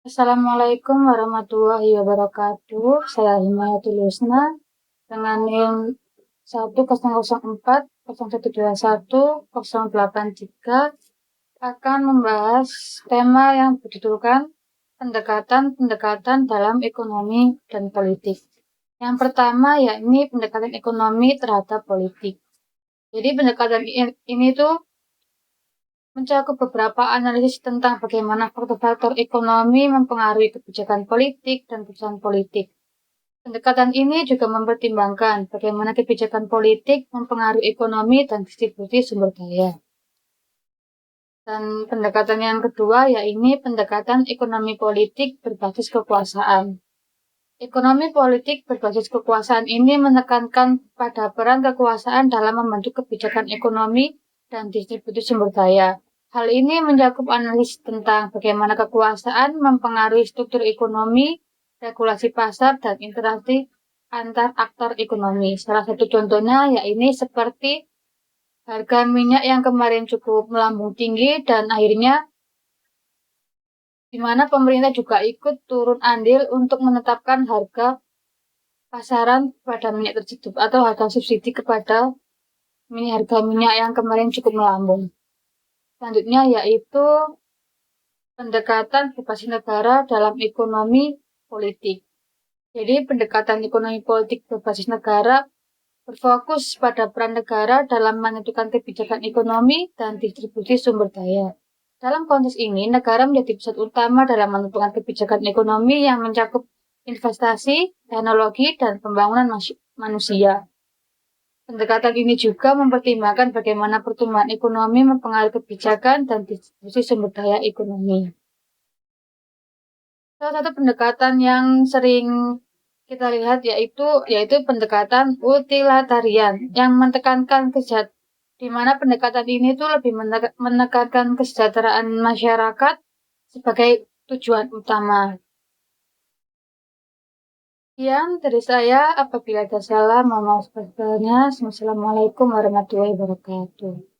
Assalamualaikum warahmatullahi wabarakatuh. Saya Himayatul Yusna dengan NIM 10004012108 akan membahas tema yang berjudulkan pendekatan-pendekatan dalam ekonomi dan politik. Yang pertama yakni pendekatan ekonomi terhadap politik. Jadi pendekatan ini tuh mencakup beberapa analisis tentang bagaimana faktor-faktor ekonomi mempengaruhi kebijakan politik dan keputusan politik. Pendekatan ini juga mempertimbangkan bagaimana kebijakan politik mempengaruhi ekonomi dan distribusi sumber daya. Dan pendekatan yang kedua yaitu pendekatan ekonomi politik berbasis kekuasaan. Ekonomi politik berbasis kekuasaan ini menekankan pada peran kekuasaan dalam membentuk kebijakan ekonomi dan distribusi sumber daya. Hal ini mencakup analisis tentang bagaimana kekuasaan mempengaruhi struktur ekonomi, regulasi pasar, dan interaksi antar aktor ekonomi. Salah satu contohnya yaitu seperti harga minyak yang kemarin cukup melambung tinggi dan akhirnya di mana pemerintah juga ikut turun andil untuk menetapkan harga pasaran pada minyak tersebut atau harga subsidi kepada harga minyak yang kemarin cukup melambung. Selanjutnya yaitu pendekatan berbasis negara dalam ekonomi politik. Jadi pendekatan ekonomi politik berbasis negara berfokus pada peran negara dalam menentukan kebijakan ekonomi dan distribusi sumber daya. Dalam konteks ini, negara menjadi pusat utama dalam menentukan kebijakan ekonomi yang mencakup investasi, teknologi, dan pembangunan manusia. Pendekatan ini juga mempertimbangkan bagaimana pertumbuhan ekonomi mempengaruhi kebijakan dan distribusi sumber daya ekonomi. Salah satu pendekatan yang sering kita lihat yaitu pendekatan utilitarian yang menekankan di mana pendekatan ini tuh lebih menekankan kesejahteraan masyarakat sebagai tujuan utama. Sekian dari saya, apabila ada salah mohon maaf sebesar-besarnya. Wassalamualaikum warahmatullahi wabarakatuh.